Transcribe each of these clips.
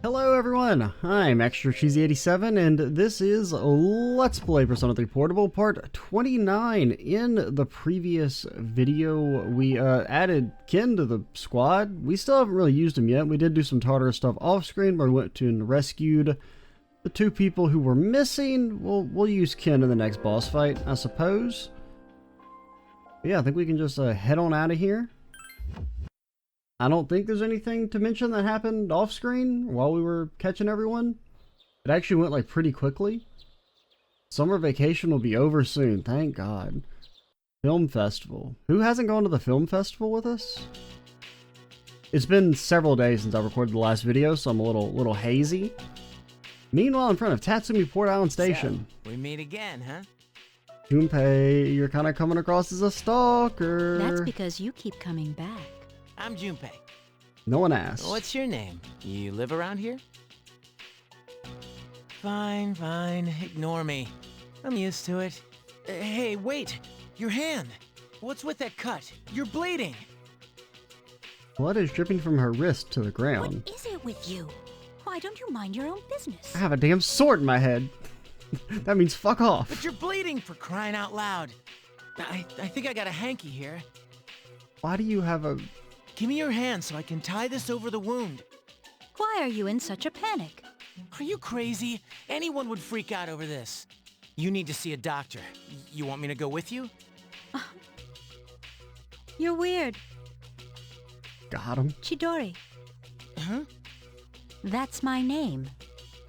Hello everyone, I'm Extra Cheesy 87 and this is Let's Play Persona 3 Portable Part 29. In the previous video, we added Ken to the squad. We still haven't really used him yet. We did do some Tartarus stuff off screen, but we went to and rescued the two people who were missing. We'll use Ken in the next boss fight, I suppose. But yeah, I think we can just head on out of here. I don't think there's anything to mention that happened off screen while we were catching everyone. It actually went like pretty quickly. Summer vacation will be over soon, thank God. Film festival. Who hasn't gone to the film festival with us? It's been several days since I recorded the last video, so I'm a little hazy. Meanwhile, in front of Tatsumi Port Island Station. So, we meet again, huh? Junpei, you're kind of coming across as a stalker. That's because you keep coming back. I'm Junpei. No one asked. What's your name? You live around here? Fine, fine. Ignore me. I'm used to it. Hey, wait! Your hand! What's with that cut? You're bleeding! Blood is dripping from her wrist to the ground. What is it with you? Why don't you mind your own business? I have a damn sword in my head. That means fuck off. But you're bleeding, for crying out loud! I think I got a hanky here. Why do you have a... Give me your hand so I can tie this over the wound. Why are you in such a panic? Are you crazy? Anyone would freak out over this. You need to see a doctor. You want me to go with you? You're weird. Got him. Chidori. Huh? That's my name.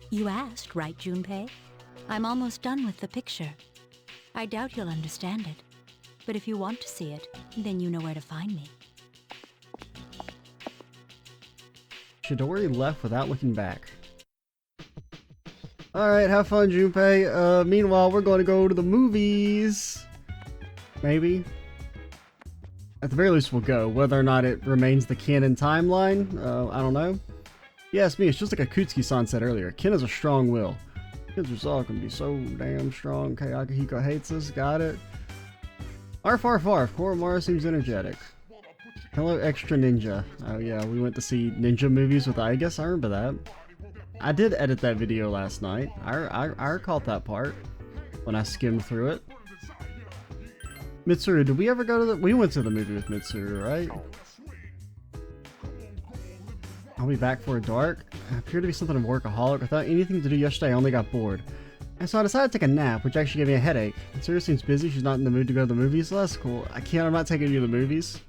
You asked, right, Junpei? I'm almost done with the picture. I doubt you'll understand it. But if you want to see it, then you know where to find me. Chidori left without looking back. Alright, have fun, Junpei. Meanwhile, we're going to go to the movies. Maybe. At the very least, we'll go. Whether or not it remains the canon timeline, I don't know. Yes, me, it's just like Akutsuki-san said earlier. Ken has a strong will. His resolve can be so damn strong. Kayakihiko hates us, got it. Arf, Koromaru seems energetic. Hello, Extra Ninja. Oh yeah, we went to see ninja movies with I guess I remember that. I did edit that video last night. I recalled that part when I skimmed through it. Mitsuru, did we ever go to the... We went to the movie with Mitsuru, right? I'll be back for a dark. I appear to be something of a workaholic. Without anything to do yesterday, I only got bored. And so I decided to take a nap, which actually gave me a headache. Mitsuru seems busy. She's not in the mood to go to the movies, so that's cool. I'm not taking you to the movies.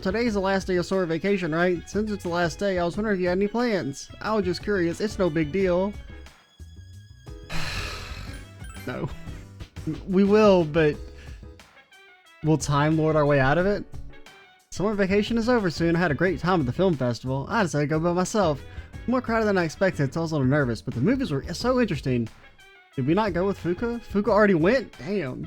Today's the last day of summer vacation, right? Since it's the last day, I was wondering if you had any plans. I was just curious. It's no big deal. No. We will, but... we'll Time Lord our way out of it? Summer vacation is over soon. I had a great time at the film festival. I decided to go by myself. More crowded than I expected, so I was a little nervous, but the movies were so interesting. Did we not go with Fuka? Fuka already went? Damn.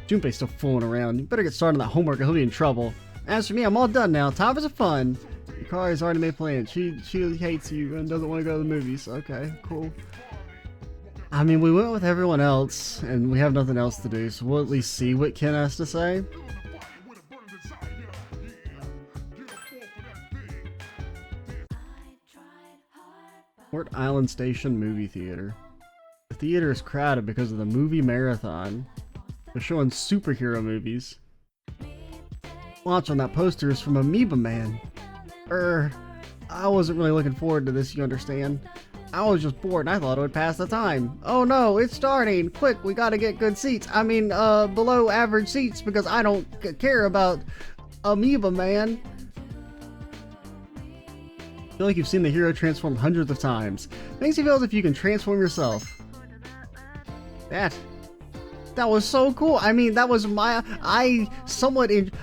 Junpei's still fooling around. You better get started on that homework or he'll be in trouble. As for me, I'm all done now. Time for some fun. Yukari's already made plans. She hates you and doesn't want to go to the movies. Okay, cool. I mean, we went with everyone else, and we have nothing else to do, so we'll at least see what Ken has to say. Port Island Station Movie Theater. The theater is crowded because of the movie marathon. They're showing superhero movies. Launch on that poster is from Amoeba Man. I wasn't really looking forward to this, you understand? I was just bored and I thought it would pass the time. Oh no, it's starting! Quick, we gotta get good seats. I mean, below average seats because I don't care about Amoeba Man. I feel like you've seen the hero transform hundreds of times. Makes you feel as if you can transform yourself. That was so cool. I mean, that was I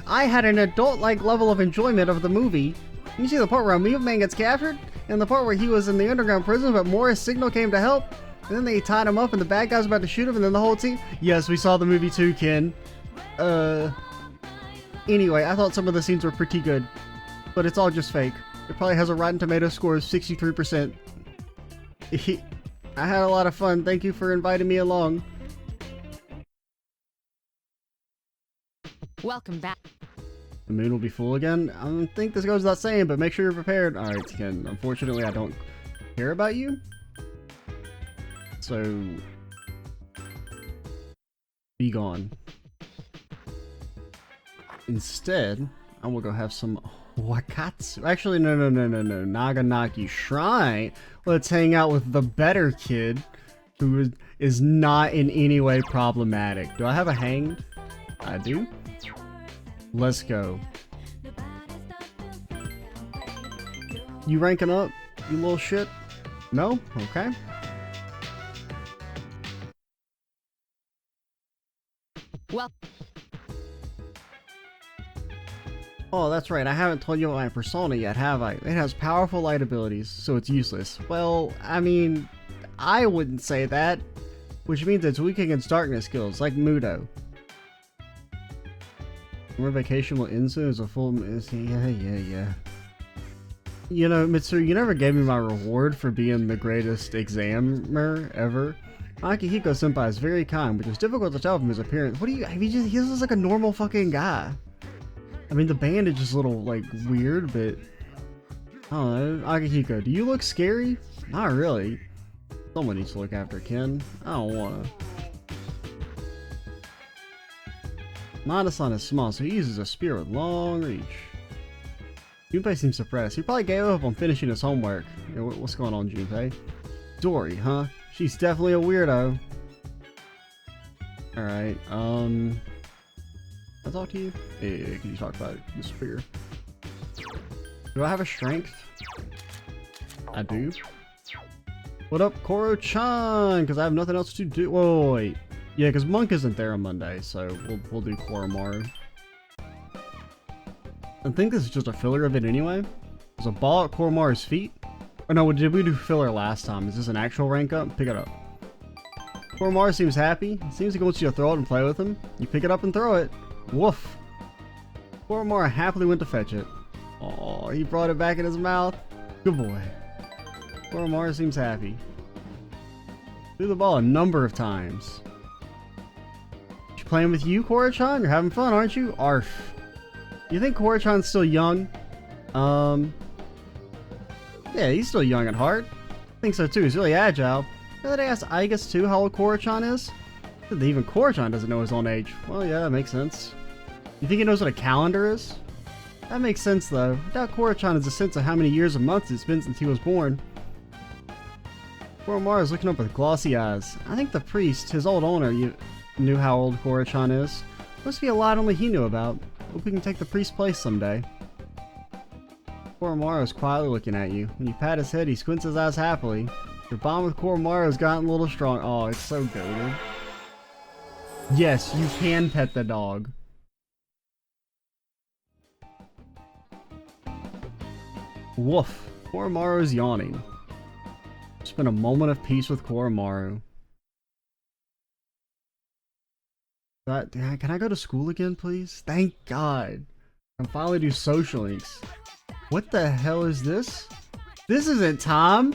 had an adult-like level of enjoyment of the movie. You see the part where Amoeba Man gets captured? And the part where he was in the underground prison, but Morris Signal came to help? And then they tied him up and the bad guys were about to shoot him and then the whole team? Yes, we saw the movie too, Ken. Anyway, I thought some of the scenes were pretty good. But it's all just fake. It probably has a Rotten Tomatoes score of 63%. I had a lot of fun. Thank you for inviting me along. Welcome back. The moon will be full again. I don't think this goes without saying, but make sure you're prepared. Alright, Ken. Unfortunately, I don't care about you. So... be gone. Instead, I will go have some wakatsu. Actually, no. Naganaki Shrine. Let's hang out with the better kid who is not in any way problematic. Do I have a hanged? I do. Let's go. You ranking up, you little shit? No? Okay. Well, oh, that's right. I haven't told you about my persona yet, have I? It has powerful light abilities, so it's useless. Well, I mean, I wouldn't say that. Which means it's weak against darkness skills, like Mudo. Summer vacation will end soon as a full... Yeah. You know, Mitsuru, you never gave me my reward for being the greatest examiner ever. Akihiko senpai is very kind, which is difficult to tell from his appearance. What do you... he just looks like a normal fucking guy. I mean, the bandage is a little, like, weird, but... I don't know. Akihiko, do you look scary? Not really. Someone needs to look after Ken. I don't wanna. Nada-san is small, so he uses a spear with long reach. Junpei seems suppressed. He probably gave up on finishing his homework. Yeah, what's going on, Junpei? Dory, huh? She's definitely a weirdo. Alright, can I talk to you? Yeah, can you talk about the spear? Do I have a strength? I do. What up, Koro-chan? Because I have nothing else to do. Whoa, wait. Yeah, because Monk isn't there on Monday, so we'll do Koromaru. I think this is just a filler of it anyway. There's a ball at Koromaru's feet. Or no, did we do filler last time? Is this an actual rank up? Pick it up. Koromaru seems happy. It seems like he wants you to throw it and play with him. You pick it up and throw it. Woof. Koromaru happily went to fetch it. Oh, he brought it back in his mouth. Good boy. Koromaru seems happy. Threw the ball a number of times. She's playing with you, Koro-chan? You're having fun, aren't you? Arf. You think Koro-chan's still young? Yeah, he's still young at heart. I think so too. He's really agile. The other day I asked Igus too how old Koro-chan is. Even Koro-chan doesn't know his own age. Well, yeah, that makes sense. You think he knows what a calendar is? That makes sense though. I doubt Koro-chan has a sense of how many years and months it's been since he was born. Koromaru is looking up with glossy eyes. I think the priest, his old owner, knew how old Koro-chan is. Must be a lot only he knew about. Hope we can take the priest's place someday. Koromaru is quietly looking at you. When you pat his head, he squints his eyes happily. Your bond with Koromaru has gotten a little strong. Oh, it's so goated. Yes, you can pet the dog. Woof. Koromaru is yawning. Spend a moment of peace with Koromaru. Can I go to school again, please? Thank God. I can finally do social links. What the hell is this? This isn't Tom.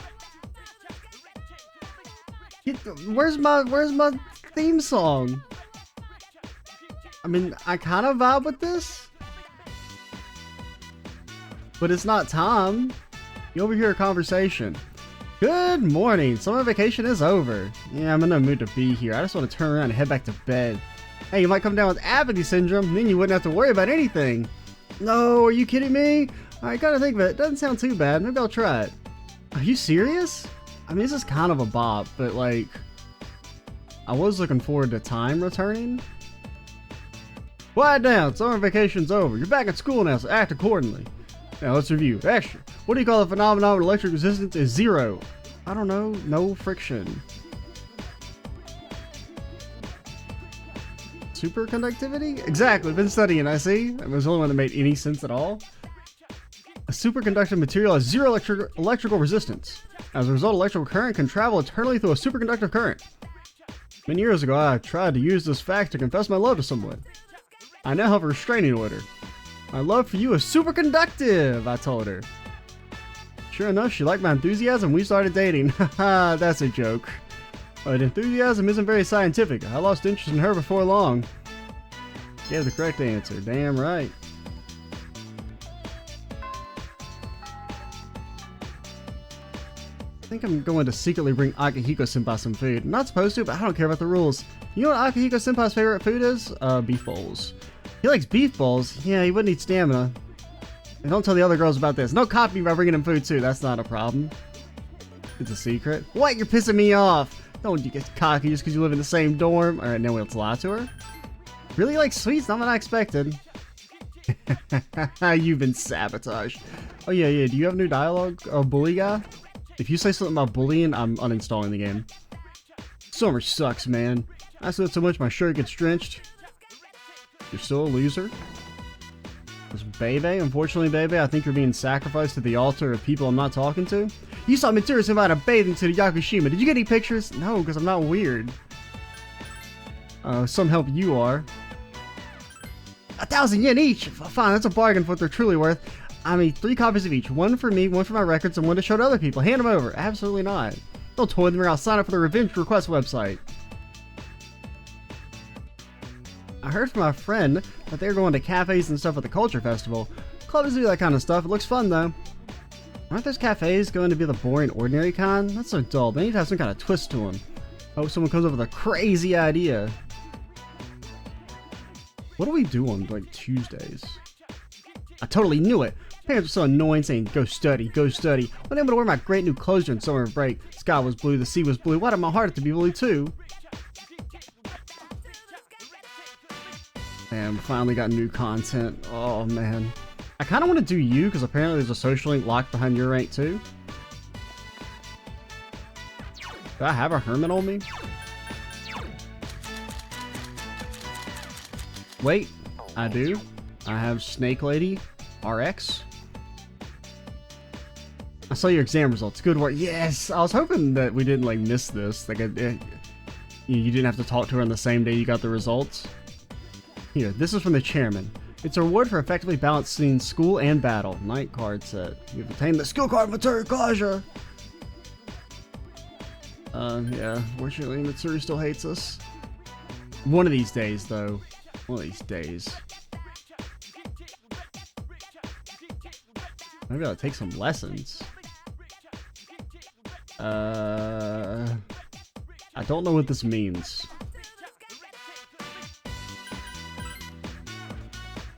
Where's my theme song? I mean, I kind of vibe with this, but it's not Tom. You overhear a conversation. Good morning. Summer vacation is over. Yeah, I'm in no mood to be here. I just want to turn around and head back to bed. Hey, you might come down with apathy syndrome, and then you wouldn't have to worry about anything. No, are you kidding me? I gotta think of it. It doesn't sound too bad. Maybe I'll try it. Are you serious? I mean, this is kind of a bop, but like, I was looking forward to time returning. Quiet down. Summer vacation's over. You're back at school now, so act accordingly. Now let's review. Extra. What do you call the phenomenon when electric resistance is 0? I don't know. No friction. Superconductivity? Exactly. Been studying, I see. That was the only one that made any sense at all. A superconductive material has 0 electrical resistance. As a result, electrical current can travel eternally through a superconductive current. Many years ago, I tried to use this fact to confess my love to someone. I now have a restraining order. My love for you is superconductive, I told her. Sure enough, she liked my enthusiasm. We started dating. Haha, that's a joke. But enthusiasm isn't very scientific. I lost interest in her before long. Gave the correct answer. Damn right. I think I'm going to secretly bring Akihiko-senpai some food. I'm not supposed to, but I don't care about the rules. You know what Akihiko-senpai's favorite food is? Beef bowls. He likes beef bowls? Yeah, he wouldn't need stamina. And don't tell the other girls about this. No copy by bringing him food too, that's not a problem. It's a secret. What? You're pissing me off! Don't you get cocky just because you live in the same dorm? Alright, now let's lie to her. Really like sweets? Not what I expected. You've been sabotaged. Oh yeah, do you have new dialogue? Oh, bully guy? If you say something about bullying, I'm uninstalling the game. Summer sucks, man. I sweat so much my shirt gets drenched. You're still a loser? This Bebe? Unfortunately, Bebe, I think you're being sacrificed to the altar of people I'm not talking to. You saw Mitsuru invite a bathing to the Yakushima. Did you get any pictures? No, because I'm not weird. Some help you are. 1,000 yen each! Fine, that's a bargain for what they're truly worth. I mean, 3 copies of each. 1 for me, 1 for my records, and 1 to show to other people. Hand them over. Absolutely not. Don't toy them or I'll sign up for the Revenge Request website. I heard from my friend that they're going to cafes and stuff at the Culture Festival. Clubs do that kind of stuff. It looks fun, though. Aren't those cafes going to be the boring, ordinary kind? That's so dull. They need to have some kind of twist to them. I hope someone comes up with a crazy idea. What do we do on, like, Tuesdays? I totally knew it. Parents were so annoying saying, go study, go study. When I'm able to wear my great new clothes during summer break. The sky was blue, the sea was blue. Why did my heart have to be blue, too? Man, we finally got new content. Oh, man. I kind of want to do you, because apparently there's a social link locked behind your rank, too. Do I have a hermit on me? Wait, I do. I have Snake Lady RX. I saw your exam results. Good work. Yes! I was hoping that we didn't, like, miss this. Like, you didn't have to talk to her on the same day you got the results. Here, this is from the chairman. It's a reward for effectively balancing school and battle. Night card set. You've obtained the skill card Mitsuru Kaja! Yeah. Fortunately, Mitsuru still hates us. One of these days, though. One of these days. Maybe I'll take some lessons. I don't know what this means.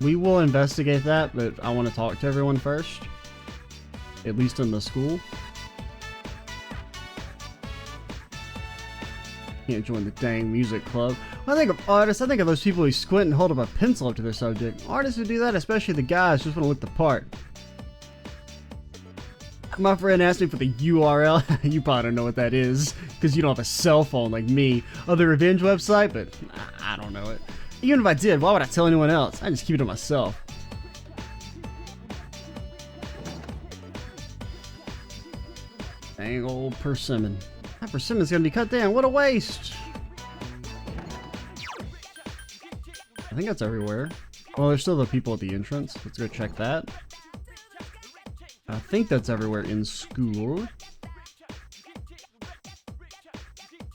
We will investigate that, but I want to talk to everyone first. At least in the school. Can't join the dang music club. When I think of artists, I think of those people who squint and hold up a pencil up to their subject. Artists who do that, especially the guys, just want to look the part. My friend asked me for the URL. You probably don't know what that is, because you don't have a cell phone like me. Oh, the Revenge website, but I don't know it. Even if I did, why would I tell anyone else? I just keep it to myself. Dang old persimmon. That persimmon's gonna be cut down. What a waste! I think that's everywhere. Well, there's still the people at the entrance. Let's go check that. I think that's everywhere in school.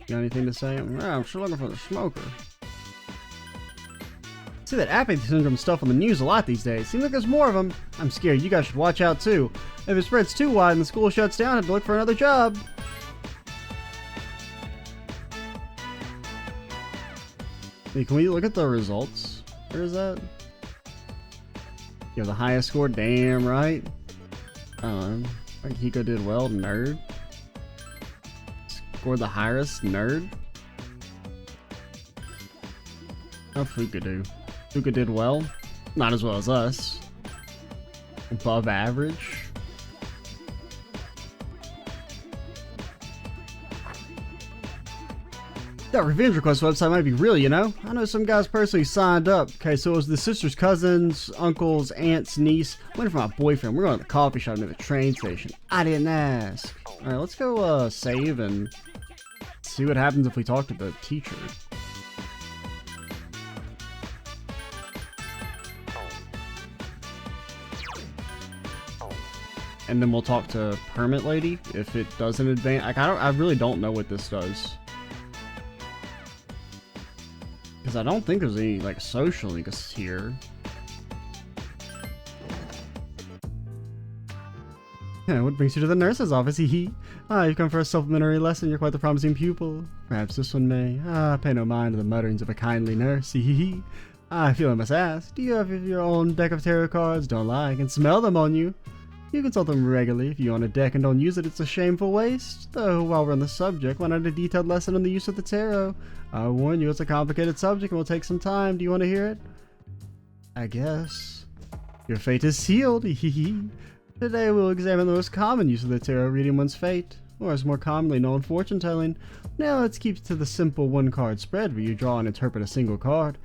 Got anything to say? I'm still looking for the smoker. See that apathy syndrome stuff on the news a lot these days. Seems like there's more of them. I'm scared. You guys should watch out too. If it spreads too wide and the school shuts down, I have to look for another job. Hey, can we look at the results? Where is that? You have the highest score? Damn right. Hiko did well, nerd. Scored the highest, nerd. How'd Fuka do? Fuka did well. Not as well as us. Above average. That Revenge Request website might be real, you know? I know some guys personally signed up. Okay, so it was the sister's cousins, uncles, aunts, niece. Went for my boyfriend. We're going to the coffee shop near the train station. I didn't ask. Alright, let's go save and see what happens if we talk to the teacher. And then we'll talk to Permit Lady if it doesn't advance. Like, I really don't know what this does. Because I don't think there's any, like, social links here. What brings you to the nurse's office? Hee hee. You've come for a supplementary lesson. You're quite the promising pupil. Perhaps this one may. Pay no mind to the mutterings of a kindly nurse. Hee hee. I feel I must ask, do you have your own deck of tarot cards? Don't lie, I can smell them on you. You consult them regularly. If you own a deck and don't use it, it's a shameful waste. Though, while we're on the subject, why not a detailed lesson on the use of the tarot? I warn you, it's a complicated subject and will take some time. Do you want to hear it? I guess. Your fate is sealed. Hee hee. Today we'll examine the most common use of the tarot, reading one's fate, or as more commonly known, fortune telling. Now let's keep to the simple one-card spread where you draw and interpret a single card.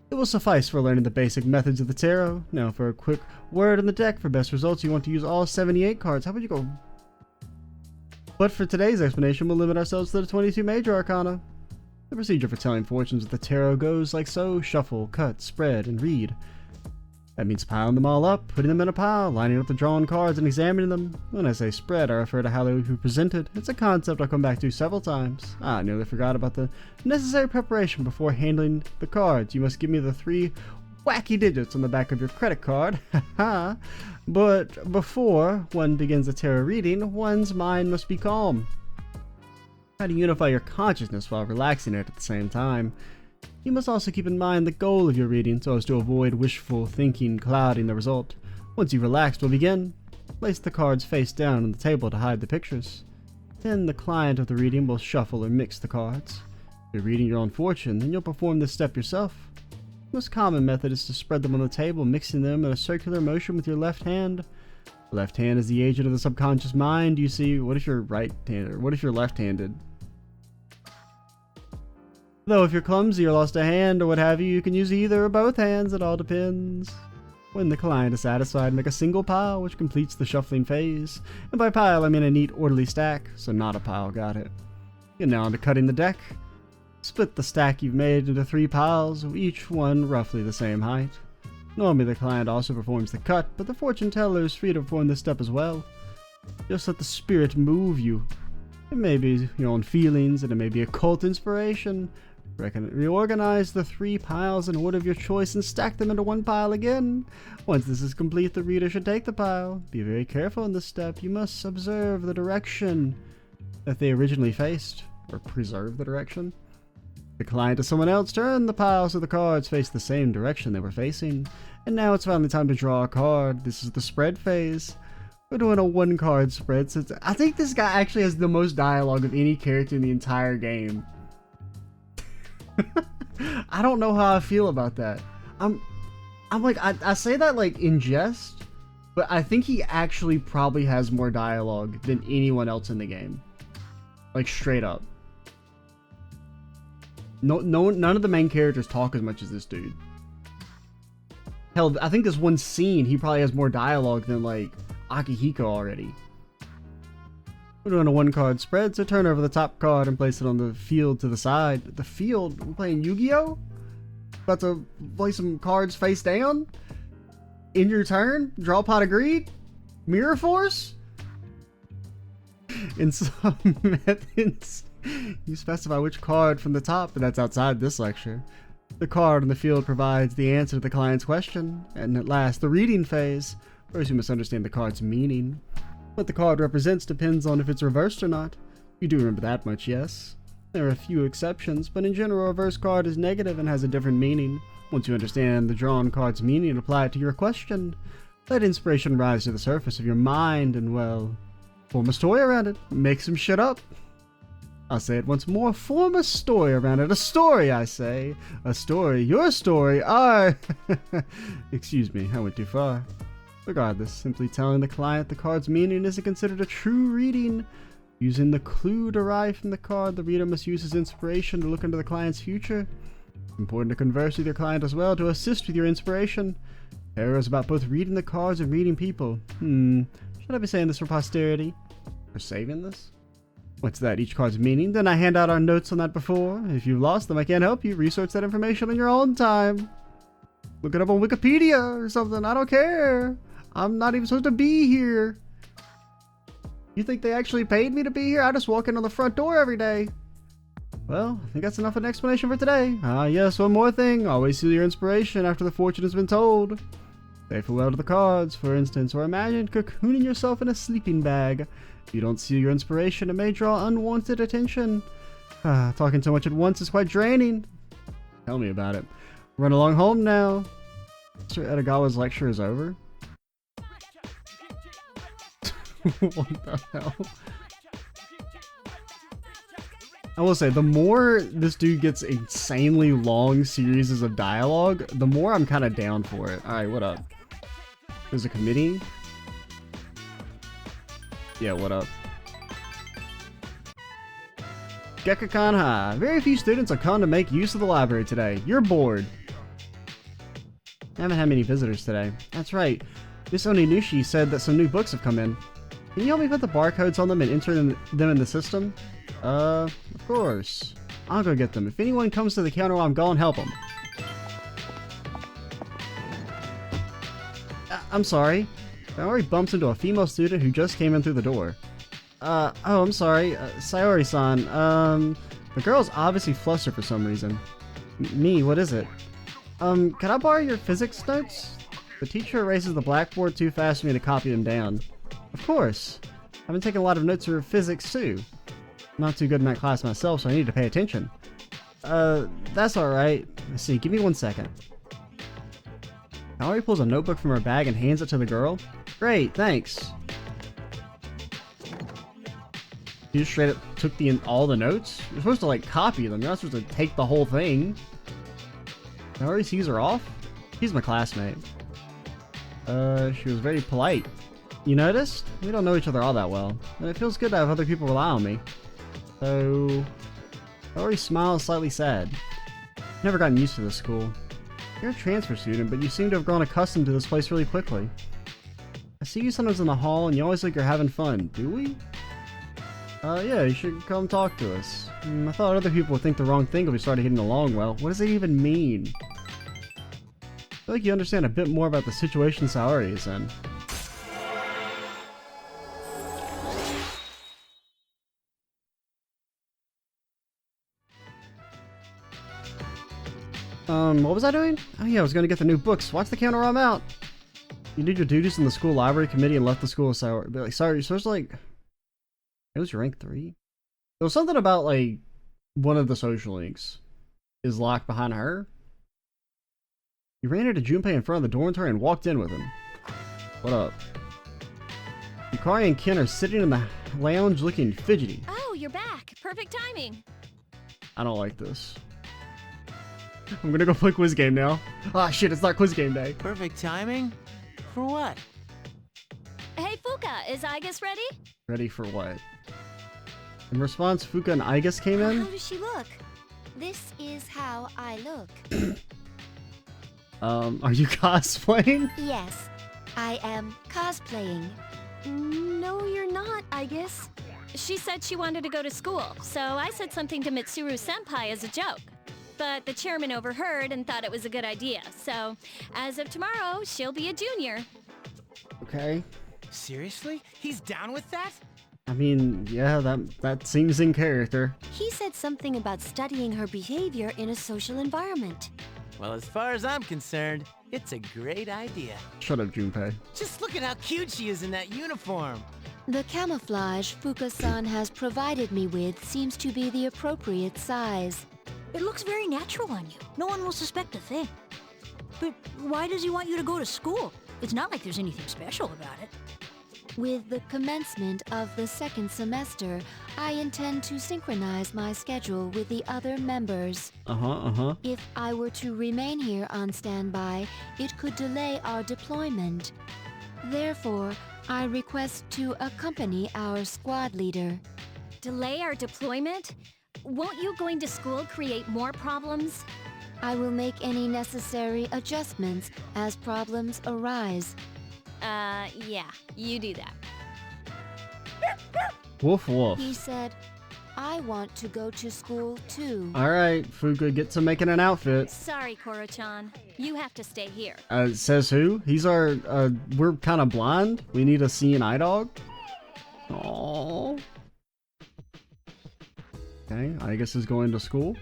It will suffice for learning the basic methods of the tarot. Now for a quick word on the deck, for best results you want to use all 78 cards. How about you go? But for today's explanation, we'll limit ourselves to the 22 major arcana. The procedure for telling fortunes with the tarot goes like so: shuffle, cut, spread, and read. That means piling them all up, putting them in a pile, lining up the drawn cards, and examining them. When I say spread, I refer to how they will be presented. It's a concept I'll come back to several times. I nearly forgot about the necessary preparation before handling the cards. You must give me the 3 wacky digits on the back of your credit card. Haha. But before one begins a tarot reading, one's mind must be calm. How to unify your consciousness while relaxing it at the same time. You must also keep in mind the goal of your reading so as to avoid wishful thinking clouding the result. Once you've relaxed, we'll begin. Place the cards face down on the table to hide the pictures. Then the client of the reading will shuffle or mix the cards. If you're reading your own fortune, then you'll perform this step yourself. The most common method is to spread them on the table, mixing them in a circular motion with your left hand. The left hand is the agent of the subconscious mind. You see, what if you're right-handed, or what if you're left-handed? Though if you're clumsy or lost a hand or what have you, you can use either or both hands, it all depends. When the client is satisfied, make a single pile, which completes the shuffling phase. And by pile, I mean a neat orderly stack, so not a pile, got it. You're now on to cutting the deck. Split the stack you've made into 3 piles, each one roughly the same height. Normally the client also performs the cut, but the fortune teller is free to perform this step as well. Just let the spirit move you. It may be your own feelings, and it may be occult inspiration. Reorganize the 3 piles in order of your choice and stack them into 1 pile again. Once this is complete, the reader should take the pile. Be very careful in this step. You must observe the direction that they originally faced, or preserve the direction. The client or someone else turn the piles of the cards face the same direction they were facing. And now it's finally time to draw a card. This is the spread phase. We're doing a 1-card spread since I think this guy actually has the most dialogue of any character in the entire game. I don't know how I feel about that. I'm like, I say that like in jest, but I think he actually probably has more dialogue than anyone else in the game. Like straight up. None of the main characters talk as much as this dude. Hell, I think this one scene he probably has more dialogue than like Akihiko already. We're doing a 1-card spread, so turn over the top card and place it on the field to the side. The field? We're playing Yu-Gi-Oh? About to play some cards face down? In your turn? Draw pot of greed? Mirror force? In some methods, you specify which card from the top, but that's outside this lecture. The card on the field provides the answer to the client's question. And at last, the reading phase. First, you must understand the card's meaning. What the card represents depends on if it's reversed or not. You do remember that much, yes? There are a few exceptions, but in general a reverse card is negative and has a different meaning. Once you understand the drawn card's meaning and apply it to your question, let inspiration rise to the surface of your mind and, well, form a story around it. Make some shit up. I'll say it once more, form a story around it. A story, I say. A story. Your story. Excuse me, I went too far. Regardless, simply telling the client the card's meaning isn't considered a true reading. Using the clue derived from the card, the reader must use his inspiration to look into the client's future. It's important to converse with your client as well to assist with your inspiration. Tarot is about both reading the cards and reading people. Should I be saying this for posterity? Or saving this? What's that? Each card's meaning? Then I hand out our notes on that before. If you've lost them, I can't help you. Research that information on your own time. Look it up on Wikipedia or something. I don't care. I'm not even supposed to be here. You think they actually paid me to be here? I just walk in on the front door every day. Well, I think that's enough of an explanation for today. Yes, one more thing. Always seal your inspiration after the fortune has been told. Say farewell to the cards, for instance, or imagine cocooning yourself in a sleeping bag. If you don't see your inspiration, it may draw unwanted attention. Talking so much at once is quite draining. Tell me about it. Run along home now. Mr. Edagawa's lecture is over. What the hell? I will say, the more this dude gets insanely long series of dialogue, the more I'm kind of down for it. Alright, what up? There's a committee? Yeah, what up? Gekkakan High. Very few students have come to make use of the library today. You're bored. I haven't had many visitors today. That's right. Miss Oninushi said that some new books have come in. Can you help me put the barcodes on them and enter them in the system? Of course. I'll go get them. If anyone comes to the counter while I'm gone, help them. I'm sorry. I already bumped into a female student who just came in through the door. Oh, I'm sorry. Sayori-san, the girl's obviously flustered for some reason. Me, what is it? Can I borrow your physics notes? The teacher erases the blackboard too fast for me to copy them down. Of course. I've been taking a lot of notes for physics too. I'm not too good in that class myself, so I need to pay attention. That's alright. Let's see, give me 1 second. Kaori pulls a notebook from her bag and hands it to the girl. Great, thanks. You just straight up took all the notes? You're supposed to like copy them, you're not supposed to take the whole thing. Kaori sees her off? She's my classmate. She was very polite. You noticed? We don't know each other all that well, and it feels good to have other people rely on me. So... Kaori smiles, slightly sad. Never gotten used to this school. You're a transfer student, but you seem to have grown accustomed to this place really quickly. I see you sometimes in the hall, and you always think you're having fun. Do we? Yeah, you should come talk to us. I thought other people would think the wrong thing if we started getting along well. What does it even mean? I feel like you understand a bit more about the situation Saori is in. What was I doing? Oh yeah, I was gonna get the new books. Watch the counter while I'm out. You did your duties in the school library committee and left the school with Saori. But like, sorry, you're supposed to like... It was your rank 3? There was something about like, one of the social links is locked behind her. You ran into Junpei in front of the dormitory and walked in with him. What up? Yukari and Ken are sitting in the lounge looking fidgety. Oh, you're back. Perfect timing. I don't like this. I'm gonna go play quiz game now. Ah shit, it's not quiz game day. Perfect timing? For what? Hey, Fuka, is Igus ready? Ready for what? In response, Fuka and Igus came in. How does she look? This is how I look. Are you cosplaying? Yes, I am cosplaying. No, you're not, Igus. She said she wanted to go to school, so I said something to Mitsuru-senpai as a joke. But the chairman overheard and thought it was a good idea, so as of tomorrow, she'll be a junior. Okay. Seriously? He's down with that? I mean, yeah, that seems in character. He said something about studying her behavior in a social environment. Well, as far as I'm concerned, it's a great idea. Shut up, Junpei. Just look at how cute she is in that uniform. The camouflage Fuka-san has provided me with seems to be the appropriate size. It looks very natural on you. No one will suspect a thing. But why does he want you to go to school? It's not like there's anything special about it. With the commencement of the second semester, I intend to synchronize my schedule with the other members. If I were to remain here on standby, it could delay our deployment. Therefore, I request to accompany our squad leader. Delay our deployment? Won't you going to school create more problems? I will make any necessary adjustments as problems arise. Yeah, you do that. Woof woof. He said, I want to go to school too. Alright, Fuka, get to making an outfit. Sorry, Koro-chan. You have to stay here. Says who? He's our, we're kind of blind. We need a seeing eye dog. Aww. Okay, I guess is going to school.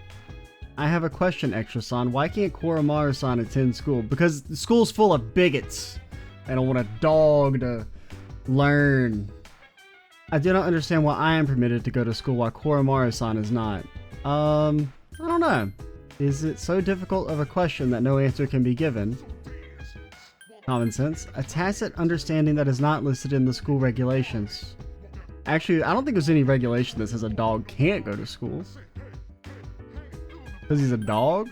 I have a question, Extra-san. Why can't Koromaru-san attend school? Because the school's full of bigots. They don't want a dog to learn. I do not understand why I am permitted to go to school while Koromaru-san is not. I don't know. Is it so difficult of a question that no answer can be given? Common sense. A tacit understanding that is not listed in the school regulations. Actually, I don't think there's any regulation that says a dog can't go to school. Because he's a dog?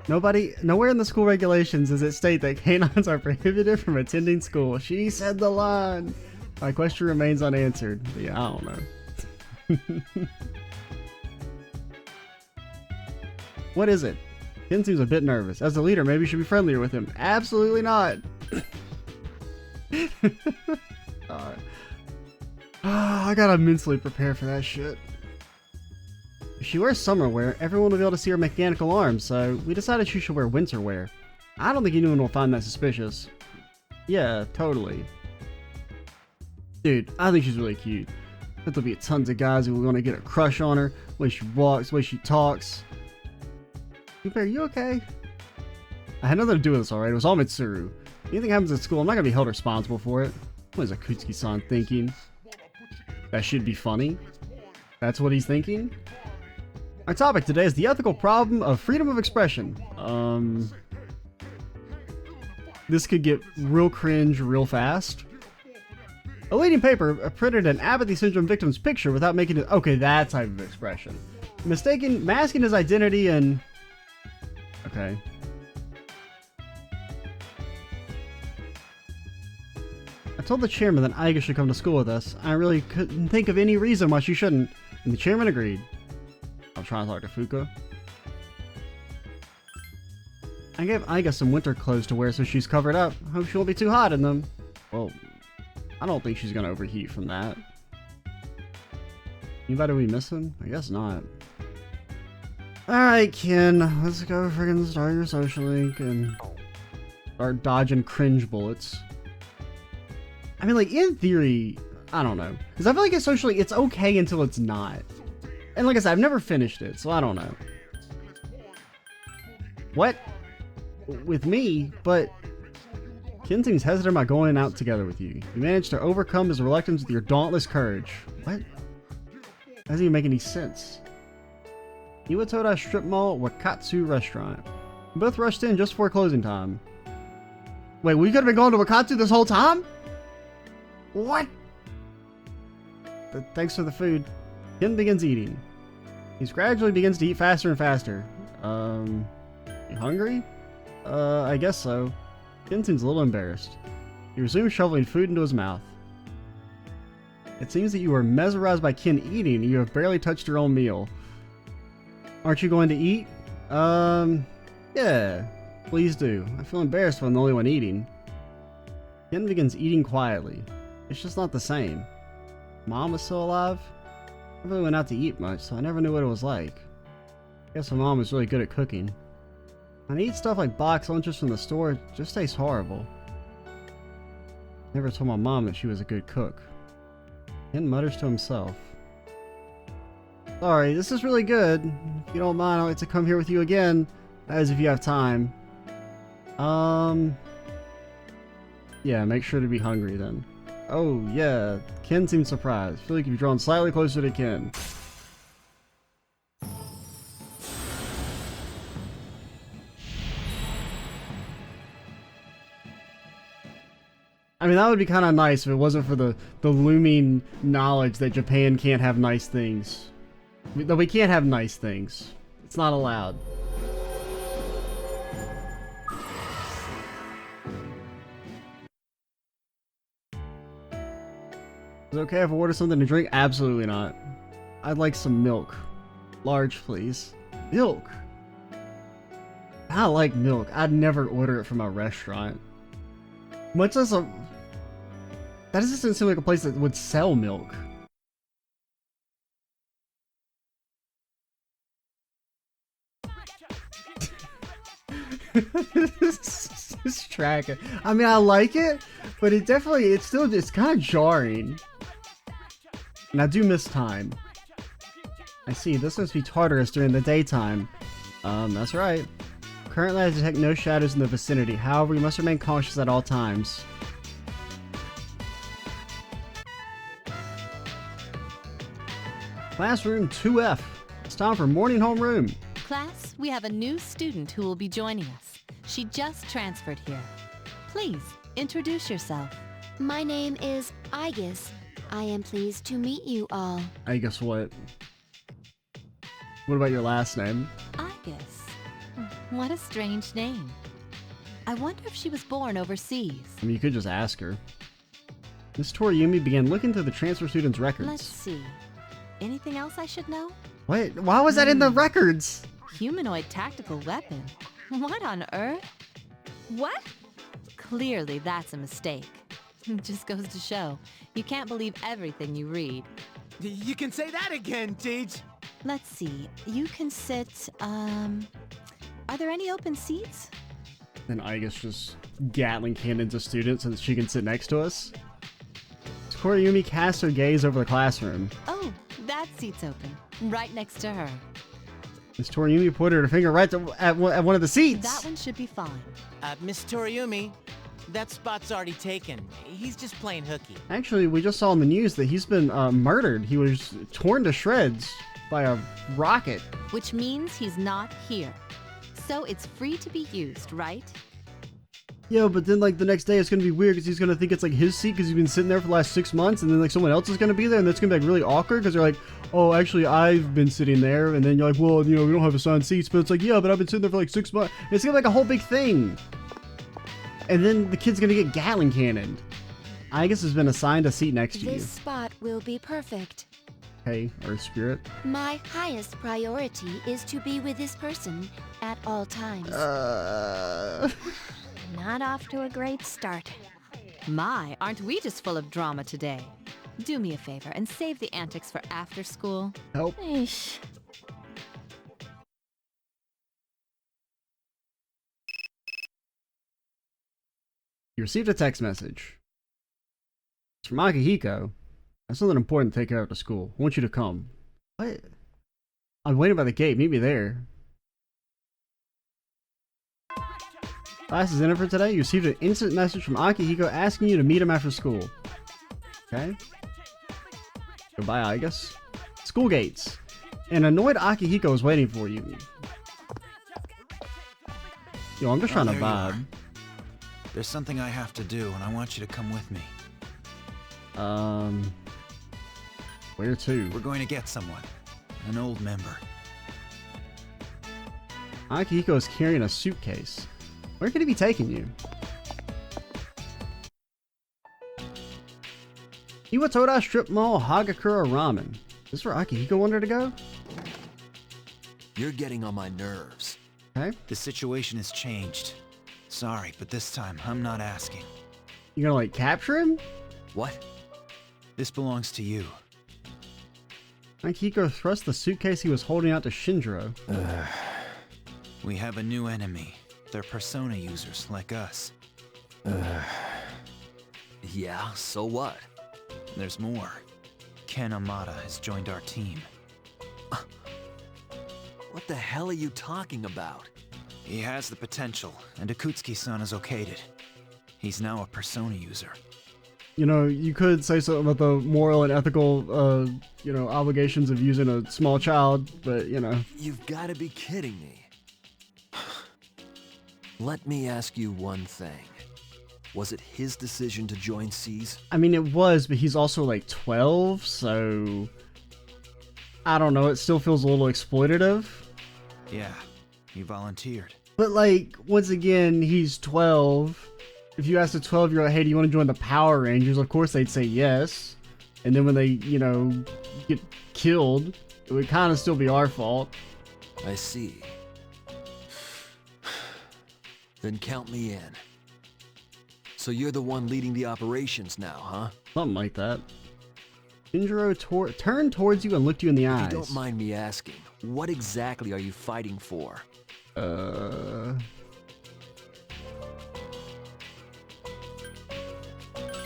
Nowhere in the school regulations does it state that canines are prohibited from attending school. She said the line. My question remains unanswered. Yeah, I don't know. What is it? Ken seems a bit nervous. As a leader, maybe you should be friendlier with him. Absolutely not. I gotta mentally prepare for that shit. If she wears summer wear, everyone will be able to see her mechanical arms, so we decided she should wear winter wear. I don't think anyone will find that suspicious. Yeah, totally. Dude, I think she's really cute. There'll be tons of guys who are gonna get a crush on her, the way she walks, the way she talks. Junpei, are you okay? I had nothing to do with this, alright? It was all Mitsuru. Anything happens at school, I'm not gonna be held responsible for it. What is Akutsuki-san thinking? That should be funny. That's what he's thinking? Our topic today is the ethical problem of freedom of expression. This could get real cringe real fast. A leading paper printed an apathy syndrome victim's picture without making it... Okay, that type of expression. Masking his identity and... Okay. I told the chairman that Aiga should come to school with us. I really couldn't think of any reason why she shouldn't, and the chairman agreed. I'm trying to talk to Fuka. I gave Aiga some winter clothes to wear so she's covered up. Hope she won't be too hot in them. Well, I don't think she's gonna overheat from that. Anybody we missing? I guess not. Alright, Ken. Let's go friggin' start your social link and start dodging cringe bullets. I mean, like, in theory, I don't know. Because I feel like socially, it's okay until it's not. And like I said, I've never finished it, so I don't know. What? With me? But Ken seems hesitant about going out together with you. You managed to overcome his reluctance with your dauntless courage. What? That doesn't even make any sense. Iwatoda Strip Mall Wakatsu Restaurant. We both rushed in just before closing time. Wait, we could have been going to Wakatsu this whole time? What? Thanks for the food. Ken begins eating. He gradually begins to eat faster and faster. You hungry? I guess so. Ken seems a little embarrassed. He resumes shoveling food into his mouth. It seems that you are mesmerized by Ken eating and you have barely touched your own meal. Aren't you going to eat? Yeah. Please do. I feel embarrassed when I'm the only one eating. Ken begins eating quietly. It's just not the same. Mom is still alive? I really went out to eat much, so I never knew what it was like. I guess my mom was really good at cooking. When I eat stuff like box lunches from the store, it just tastes horrible. Never told my mom that she was a good cook. Ken mutters to himself. Sorry, this is really good. If you don't mind, I'd like to come here with you again. That is, if you have time. Yeah, make sure to be hungry then. Oh, yeah. Ken seems surprised. I feel like you've drawn slightly closer to Ken. I mean, that would be kind of nice if it wasn't for the looming knowledge that Japan can't have nice things. That we can't have nice things. It's not allowed. Is it okay if I order something to drink? Absolutely not. I'd like some milk. Large, please. Milk? I like milk. I'd never order it from a restaurant. Much less a... That doesn't seem like a place that would sell milk. This track. I mean, I like it, but it's still just kind of jarring. And I do miss time. I see, this must be Tartarus during the daytime. That's right. Currently, I detect no shadows in the vicinity. However, you must remain cautious at all times. Classroom 2F. It's time for morning homeroom. Class, we have a new student who will be joining us. She just transferred here. Please, introduce yourself. My name is Aegis. I am pleased to meet you all. I guess what? What about your last name? Aegis. What a strange name. I wonder if she was born overseas. I mean, you could just ask her. Miss Toriumi began looking through the transfer student's records. Let's see. Anything else I should know? Wait, why was that in the records? Humanoid tactical weapon. What on earth? What? Clearly, that's a mistake. Just goes to show, you can't believe everything you read. You can say that again, Teach. Let's see. You can sit, are there any open seats? And Aegis just Gatling cannons a student so that she can sit next to us. Toriumi casts her gaze over the classroom. Oh, that seat's open. Right next to her. Miss Toriumi pointed her finger right at one of the seats. That one should be fine. Miss Toriumi, that spot's already taken. He's just playing hooky. Actually, we just saw in the news that he's been murdered. He was torn to shreds by a rocket. Which means he's not here. So it's free to be used, right? Yeah, but then like the next day it's gonna be weird because he's gonna think it's like his seat because he's been sitting there for the last 6 months, and then like someone else is gonna be there, and that's gonna be like really awkward because they're like, oh, actually I've been sitting there, and then you're like, well, you know, we don't have assigned seats, but it's like, yeah, but I've been sitting there for like 6 months. And it's gonna be like a whole big thing, and then the kid's gonna get Gatling cannoned. Aegis has been assigned a seat next to you. This spot will be perfect. Hey, Earth Spirit. My highest priority is to be with this person at all times. Not off to a great start. My, aren't we just full of drama today? Do me a favor and save the antics for after school. Help. Eesh. You received a text message. It's from Akihiko. I have something important to take care of at school. I want you to come. What? I'm waiting by the gate. Meet me there. Class is in for today. You received an instant message from Akihiko asking you to meet him after school. Okay. Goodbye, I guess. School gates. An annoyed Akihiko is waiting for you. Yo, I'm just trying to vibe. There's something I have to do, and I want you to come with me. Where to? We're going to get someone. An old member. Akihiko is carrying a suitcase. Where could he be taking you? Iwatora Strip Mall Hagakura Ramen. Is this where Akihiko wanted to go? You're getting on my nerves. Okay. The situation has changed. Sorry, but this time I'm not asking. You gonna like capture him? What? This belongs to you. Akihiko thrust the suitcase he was holding out to Shinjiro. We have a new enemy. They're persona users like us. Yeah, so what? There's more. Ken Amada has joined our team. What the hell are you talking about? He has the potential, and Akutsuki-san has okayed it. He's now a persona user. You know, you could say something about the moral and ethical, obligations of using a small child, but, you know. You've got to be kidding me. Let me ask you one thing. Was it his decision to join C's? I mean, it was, but he's also like 12, so I don't know, it still feels a little exploitative. Yeah, he volunteered. But like, once again, he's 12. If you ask a 12-year-old, hey, do you want to join the Power Rangers? Of course they'd say yes. And then when they, get killed, it would kind of still be our fault. I see. Then count me in. So you're the one leading the operations now, huh? Something like that. Shinjiro turned towards you and looked you in the eyes. If you don't mind me asking, what exactly are you fighting for?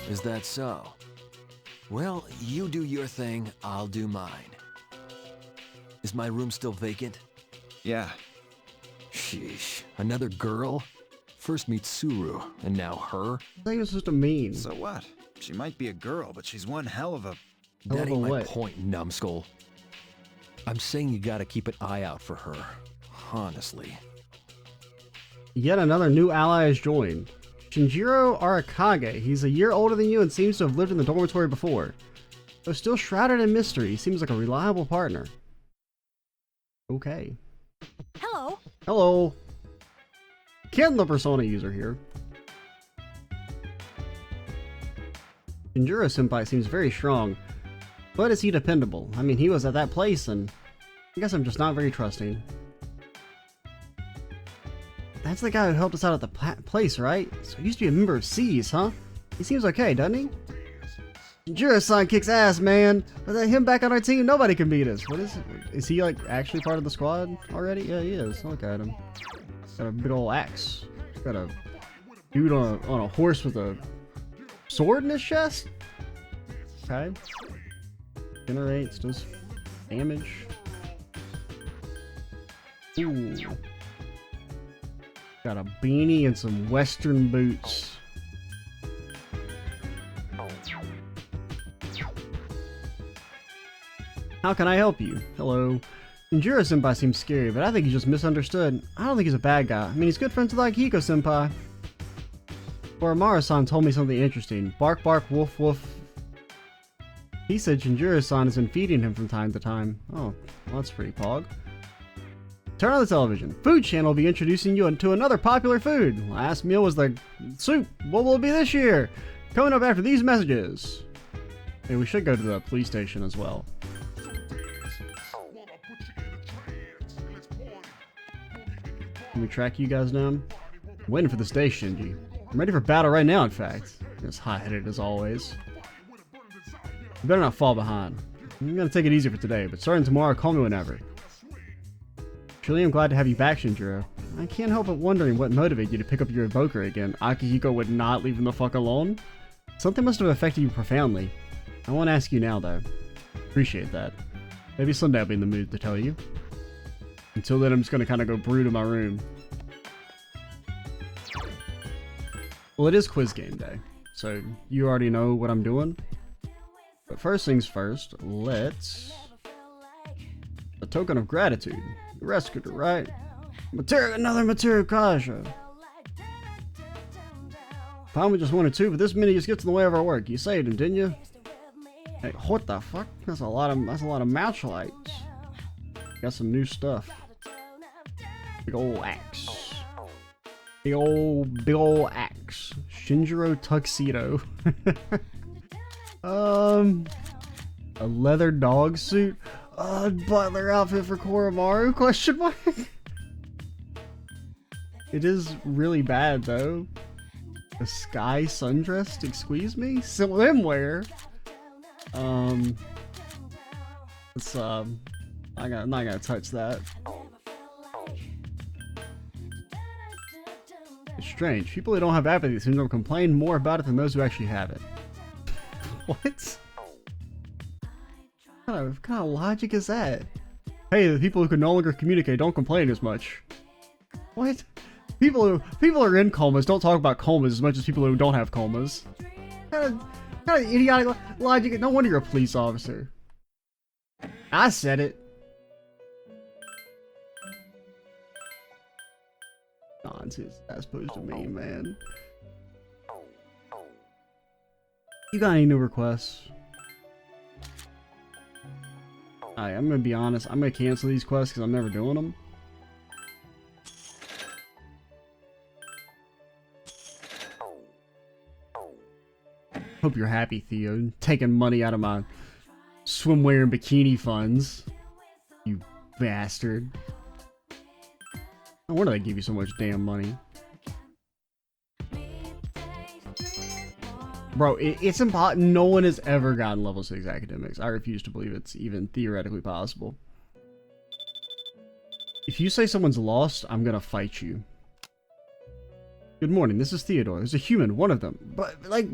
Is that so? Well, you do your thing, I'll do mine. Is my room still vacant? Yeah, Sheesh. Another girl? First meets Suru, and now her? I think it's just a meme. So what? She might be a girl, but she's one hell of a... That ain't my what? point, numbskull. I'm saying you gotta keep an eye out for her. Honestly. Yet another new ally has joined. Shinjiro Arakage. He's a year older than you and seems to have lived in the dormitory before. Though still shrouded in mystery, he seems like a reliable partner. Okay. Hello. Hello. Ken, the Persona user here. Shinjiro-senpai seems very strong, but is he dependable? I mean, he was at that place, and I guess I'm just not very trusting. That's the guy who helped us out at the place, right? So he used to be a member of C's, huh? He seems okay, doesn't he? Shinjiro-san kicks ass, man. Without him back on our team, nobody can beat us. What is it? Is he, like, actually part of the squad already? Yeah, he is. Look at him. Got a big old axe. Got a dude on a horse with a sword in his chest? Okay. Generates, does damage. Ooh. Got a beanie and some western boots. How can I help you? Hello. Shinjiro-senpai seems scary, but I think he's just misunderstood. I don't think he's a bad guy. I mean, he's good friends with Akihiko-senpai. Oromaru-san told me something interesting. Bark, bark, woof, woof. He said Shinjiro-san has been feeding him from time to time. Oh, well, that's pretty pog. Turn on the television. Food Channel will be introducing you to another popular food. Last meal was the soup. What will it be this year? Coming up after these messages. Hey, we should go to the police station as well. Can we track you guys down? I'm waiting for the station, Shinji. I'm ready for battle right now, in fact. As hot-headed as always. You better not fall behind. I'm gonna take it easy for today, but starting tomorrow, call me whenever. Truly, I'm glad to have you back, Shinjiro. I can't help but wondering what motivated you to pick up your evoker again. Akihiko would not leave him the fuck alone? Something must have affected you profoundly. I won't ask you now, though. Appreciate that. Maybe someday I'll be in the mood to tell you. Until then, I'm just gonna kind of go brood in my room. Well, it is quiz game day, so you already know what I'm doing. But first things first, let's... A token of gratitude. You rescued her, right? Another Materu Kasha. Fine with just one or two, but this mini just gets in the way of our work. You saved him, didn't you? Hey, what the fuck? That's a lot of match lights. Got some new stuff. Big ol' axe. Big ol' axe. Shinjiro tuxedo. A leather dog suit. Butler outfit for Koromaru? Question mark. It is really bad though. A sky sundress to squeeze me? Swimwear. It's I'm not gonna touch that. It's strange. People who don't have apathy seem to complain more about it than those who actually have it. What? What kind of logic is that? Hey, the people who can no longer communicate don't complain as much. What? People who are in comas don't talk about comas as much as people who don't have comas. Kind of idiotic logic. No wonder you're a police officer. I said it. Nonsense. That's supposed to mean, man. You got any new requests? Alright, I'm gonna be honest. I'm gonna cancel these quests because I'm never doing them. Hope you're happy, Theo. Taking money out of my swimwear and bikini funds. You bastard. No wonder they give you so much damn money. Bro, it's impossible. No one has ever gotten level 6 academics. I refuse to believe it's even theoretically possible. If you say someone's lost, I'm gonna fight you. Good morning, this is Theodore. There's a human, one of them. But, like...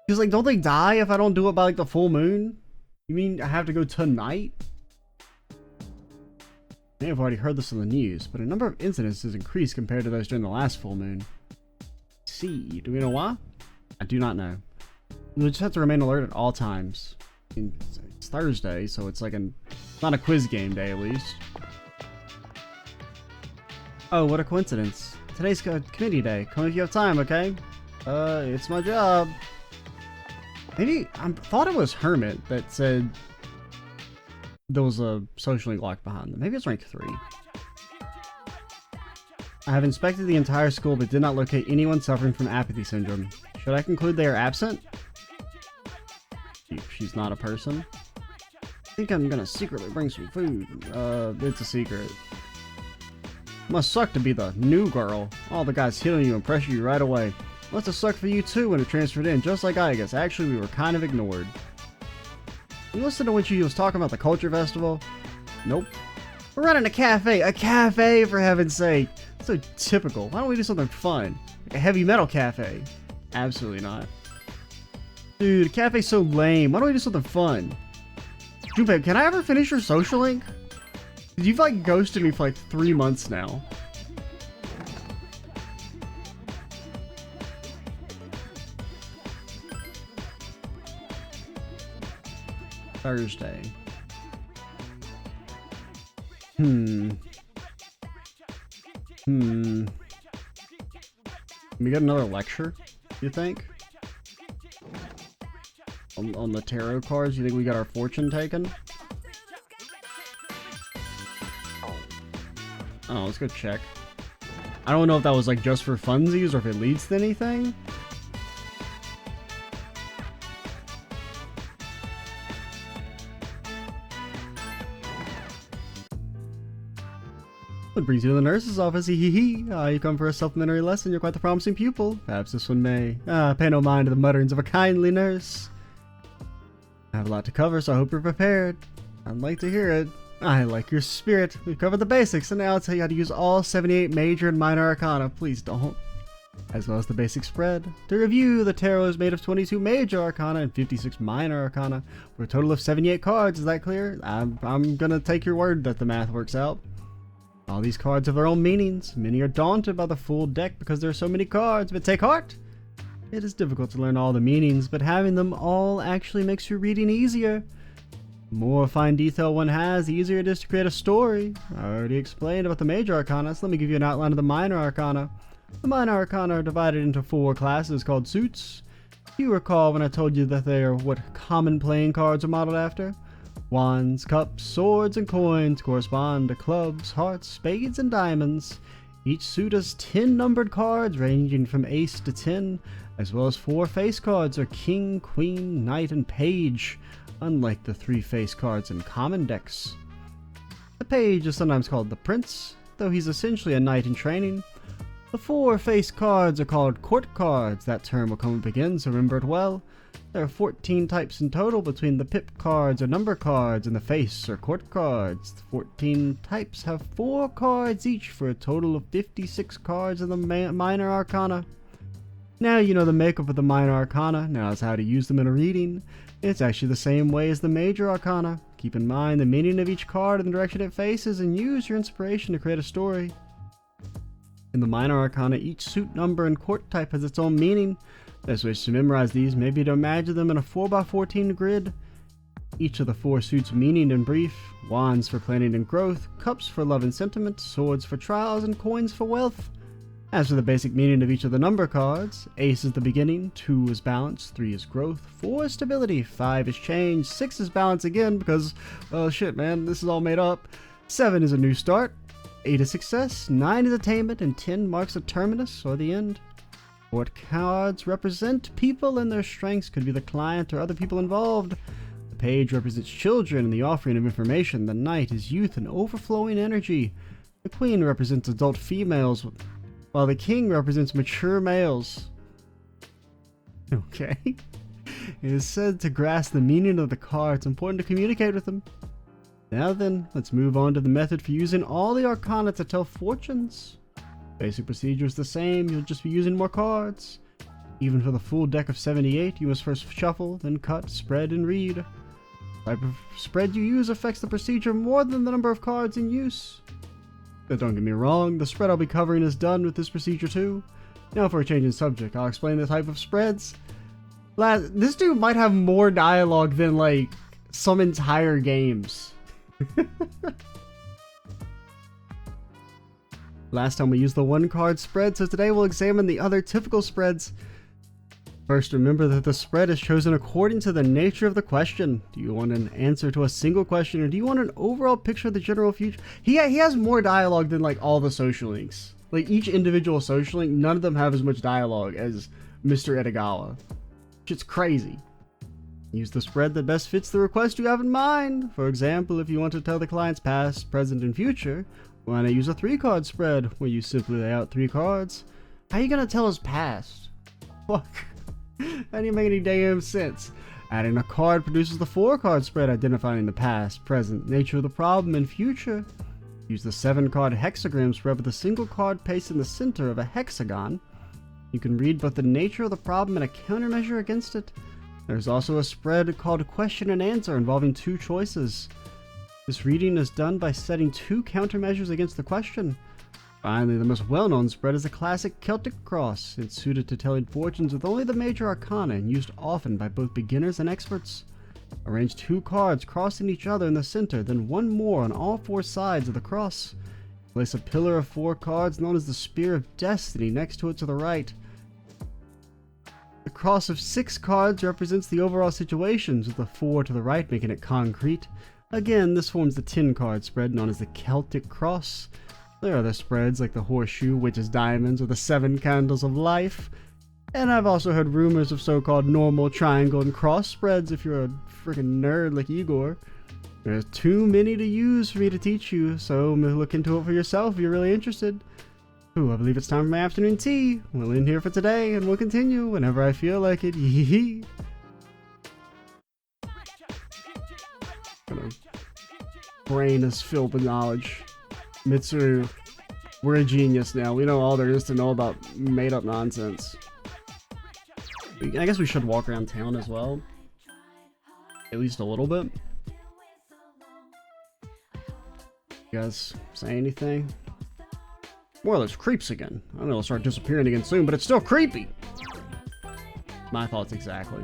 Because, like, don't they die if I don't do it by, like, the full moon? You mean I have to go tonight? may have already heard this on the news, but a number of incidents has increased compared to those during the last full moon. See, do we know why? I do not know. You'll just have to remain alert at all times. It's Thursday, so it's like not a quiz game day at least. Oh, what a coincidence. Today's committee day. Come if you have time, okay? It's my job. Maybe, I thought it was Hermit that said there was a social link locked behind them. Maybe it's rank 3. I have inspected the entire school but did not locate anyone suffering from apathy syndrome. Should I conclude they are absent? She's not a person. I think I'm gonna secretly bring some food. It's a secret. Must suck to be the new girl. All the guys hit on you and pressure you right away. Must have sucked for you too when it transferred in, just like I guess. Actually, we were kind of ignored. You listen to when she was talking about the culture festival? Nope. We're running a cafe. A cafe, for heaven's sake. So typical. Why don't we do something fun? Like a heavy metal cafe. Absolutely not. Dude, a cafe's so lame. Why don't we do something fun? Junpei, can I ever finish your social link? You've like ghosted me for like 3 months now. Thursday. We get another lecture, you think? On the tarot cards, you think we got our fortune taken? Oh, let's go check. I don't know if that was like just for funsies or if it leads to anything. What brings you to the nurse's office? Hee hee. You come for a supplementary lesson. You're quite the promising pupil. Perhaps this one may. Pay no mind to the mutterings of a kindly nurse. I have a lot to cover, so I hope you're prepared. I'd like to hear it. I like your spirit. We've covered the basics, and now I'll tell you how to use all 78 major and minor arcana. Please don't. As well as the basic spread. To review, the tarot is made of 22 major arcana and 56 minor arcana, for a total of 78 cards. Is that clear? I'm gonna take your word that the math works out. All these cards have their own meanings. Many are daunted by the full deck because there are so many cards, but take heart! It is difficult to learn all the meanings, but having them all actually makes your reading easier. The more fine detail one has, the easier it is to create a story. I already explained about the major arcana, so let me give you an outline of the minor arcana. The minor arcana are divided into 4 classes called suits. You recall when I told you that they are what common playing cards are modeled after? Wands, cups, swords, and coins correspond to clubs, hearts, spades, and diamonds. Each suit has 10 numbered cards ranging from ace to 10, as well as 4 face cards are king, queen, knight, and page, unlike the 3 face cards in common decks. The page is sometimes called the prince, though he's essentially a knight in training. The 4 face cards are called court cards. That term will come up again, so remember it well. There are 14 types in total between the pip cards or number cards and the face or court cards. The 14 types have 4 cards each for a total of 56 cards in the minor arcana. Now you know the makeup of the minor arcana. Now is how to use them in a reading. It's actually the same way as the major arcana. Keep in mind the meaning of each card and the direction it faces, and use your inspiration to create a story. In the minor arcana, each suit number and court type has its own meaning. Best ways to memorize these may be to imagine them in a 4x14 grid. Each of the 4 suits' meaning in brief: wands for planning and growth, cups for love and sentiment, swords for trials, and coins for wealth. As for the basic meaning of each of the number cards, ace is the beginning, 2 is balance, 3 is growth, 4 is stability, 5 is change, 6 is balance again because, oh shit man, this is all made up, 7 is a new start, 8 is success, 9 is attainment, and 10 marks the terminus or the end. Court cards represent people and their strengths, could be the client or other people involved. The page represents children and the offering of information. The knight is youth and overflowing energy. The queen represents adult females, while the king represents mature males. Okay. It is said to grasp the meaning of the cards. It's important to communicate with them. Now then, let's move on to the method for using all the arcana to tell fortunes. Basic procedure is the same, you'll just be using more cards. Even for the full deck of 78, you must first shuffle, then cut, spread, and read. Type of spread you use affects the procedure more than the number of cards in use. But don't get me wrong, the spread I'll be covering is done with this procedure too. Now for a change in subject, I'll explain the type of spreads. This dude might have more dialogue than like some entire games. Last time we used the one card spread, so today we'll examine the other typical spreads. First, remember that the spread is chosen according to the nature of the question. Do you want an answer to a single question, or do you want an overall picture of the general future? He has more dialogue than like all the social links. Like each individual social link, none of them have as much dialogue as Mr. Edogawa. It's crazy. Use the spread that best fits the request you have in mind. For example, if you want to tell the client's past, present, and future, why not use a 3-card spread where you simply lay out 3 cards? How are you gonna tell his past? Fuck. That didn't make any damn sense. Adding a card produces the 4-card spread identifying the past, present, nature of the problem, and future. Use the 7-card hexagram spread with a single card placed in the center of a hexagon. You can read both the nature of the problem and a countermeasure against it. There's also a spread called question and answer involving 2 choices. This reading is done by setting 2 countermeasures against the question. Finally, the most well-known spread is the classic Celtic cross. It's suited to telling fortunes with only the major arcana and used often by both beginners and experts. Arrange 2 cards crossing each other in the center, then 1 more on all 4 sides of the cross. Place a pillar of 4 cards known as the Spear of Destiny next to it to the right. The cross of 6 cards represents the overall situations, with the 4 to the right making it concrete. Again, this forms the 10-card spread known as the Celtic cross. There are other spreads like the horseshoe, witch's diamonds, or the 7 candles of life. And I've also heard rumors of so-called normal, triangle, and cross spreads if you're a freaking nerd like Igor. There's too many to use for me to teach you, so look into it for yourself if you're really interested. Ooh, I believe it's time for my afternoon tea. We'll end here for today, and we'll continue whenever I feel like it. Hee. My brain is filled with knowledge. Mitsuru, we're a genius now. We know all there is to know about made-up nonsense. I guess we should walk around town as well. At least a little bit. You guys say anything? More or less creeps again. I know it'll start disappearing again soon, but it's still creepy! My thoughts exactly.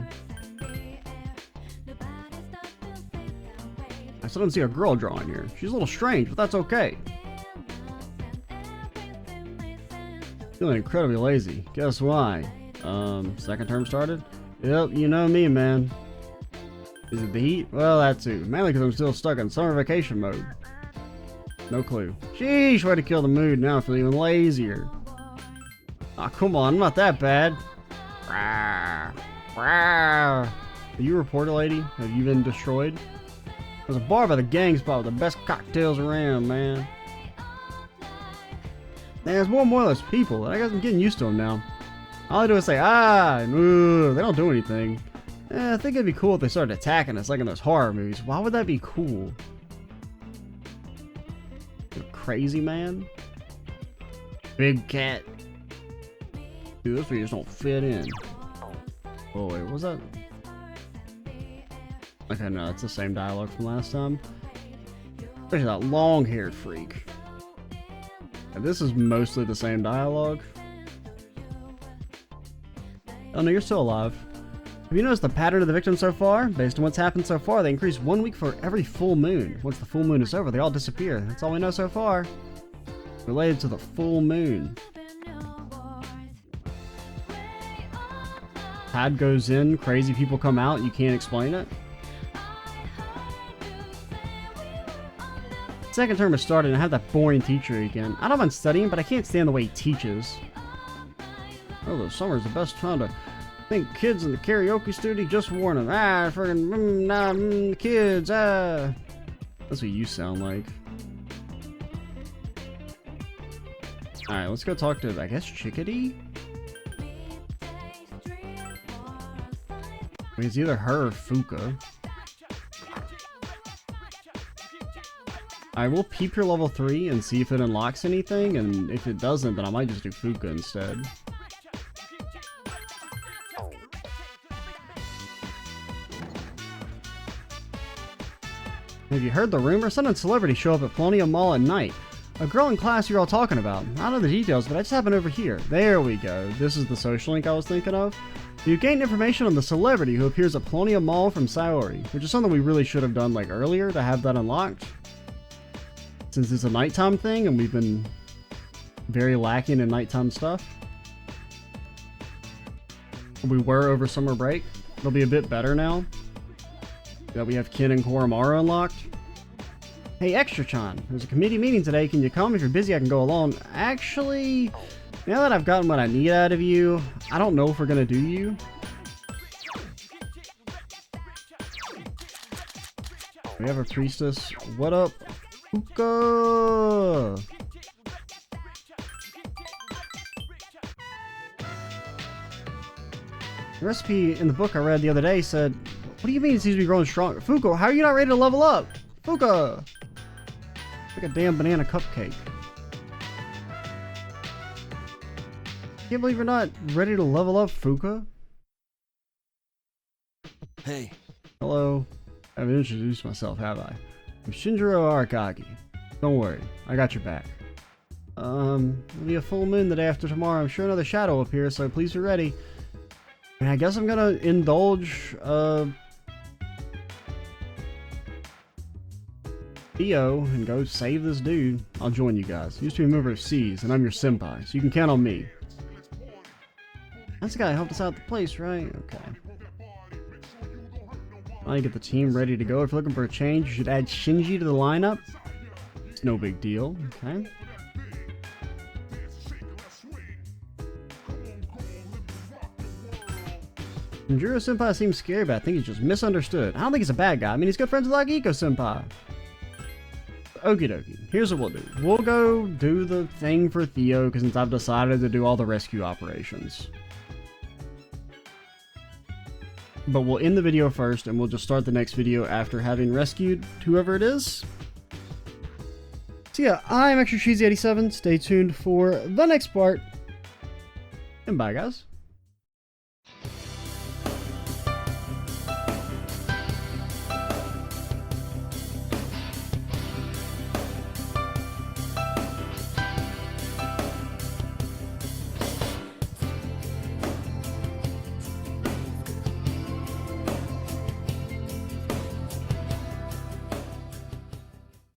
I still don't see a girl drawing here. She's a little strange, but that's okay. Feeling incredibly lazy. Guess why? Second term started? Yep, you know me, man. Is it the heat? Well, that too. Mainly because I'm still stuck in summer vacation mode. No clue. Sheesh, way to kill the mood. Now I feel even lazier. Aw, come on, I'm not that bad. Rawr, rawr. Are you a reporter lady? Have you been destroyed? There's a bar by the gang spot with the best cocktails around, man. There's more and more of those people. I guess I'm getting used to them now. All I do is say, ah, and ooh, they don't do anything. I think it'd be cool if they started attacking us like in those horror movies. Why would that be cool? You're crazy, man. Big cat. Dude, those videos don't fit in. Oh, wait, what was that? Okay, no, it's the same dialogue from last time. Especially that long-haired freak. And this is mostly the same dialogue. Oh no, you're still alive. Have you noticed the pattern of the victims so far? Based on what's happened so far, they increase 1 week for every full moon. Once the full moon is over, they all disappear. That's all we know so far. Related to the full moon. Tide goes in, crazy people come out, you can't explain it. Second term is starting, I have that boring teacher again. I don't mind studying, but I can't stand the way he teaches. Oh, the summer's the best time to think kids in the karaoke studio. Just warning. Ah, friggin' kids, ah. That's what you sound like. Alright, let's go talk to, I guess, Chickadee? I mean, it's either her or Fuka. I will peep your level 3 and see if it unlocks anything, and if it doesn't, then I might just do Fuka instead. Have you heard the rumor? Some celebrities show up at Polonium Mall at night. A girl in class you're all talking about. I don't know the details, but I just happened over here. There we go. This is the social link I was thinking of. You gained information on the celebrity who appears at Polonium Mall from Saori, which is something we really should have done like earlier to have that unlocked. Since it's a nighttime thing and we've been very lacking in nighttime stuff. We were over summer break. It'll be a bit better now that we have Ken and Koromaru unlocked. Hey, Extra-chan, there's a committee meeting today. Can you come? If you're busy, I can go along. Actually, now that I've gotten what I need out of you, I don't know if we're gonna do you. We have a priestess. What up? Fuka! The recipe in the book I read the other day said, what do you mean it seems to be growing stronger? Fuko, how are you not ready to level up? Fuka! Like a damn banana cupcake. Can't believe you're not ready to level up, Fuka. Hey. Hello. I haven't introduced myself, have I? I'm Shinjiro Arakagi. Don't worry, I got your back. It'll be a full moon the day after tomorrow. I'm sure another shadow will appear, so please be ready. And I guess I'm gonna indulge, Theo and go save this dude. I'll join you guys. Used to be a member of C's, and I'm your senpai, so you can count on me. That's the guy who helped us out at the place, right? Okay. Now you get the team ready to go. If you're looking for a change, you should add Shinji to the lineup. It's no big deal, okay? Jiro Senpai seems scary, but I think he's just misunderstood. I don't think he's a bad guy. I mean, he's good friends with Agiko Senpai. Okie dokie. Here's what we'll do. We'll go do the thing for Theo, because since I've decided to do all the rescue operations. But we'll end the video first, and we'll just start the next video after having rescued whoever it is. So yeah, I'm Extra Cheesy 87. Stay tuned for the next part. And bye, guys.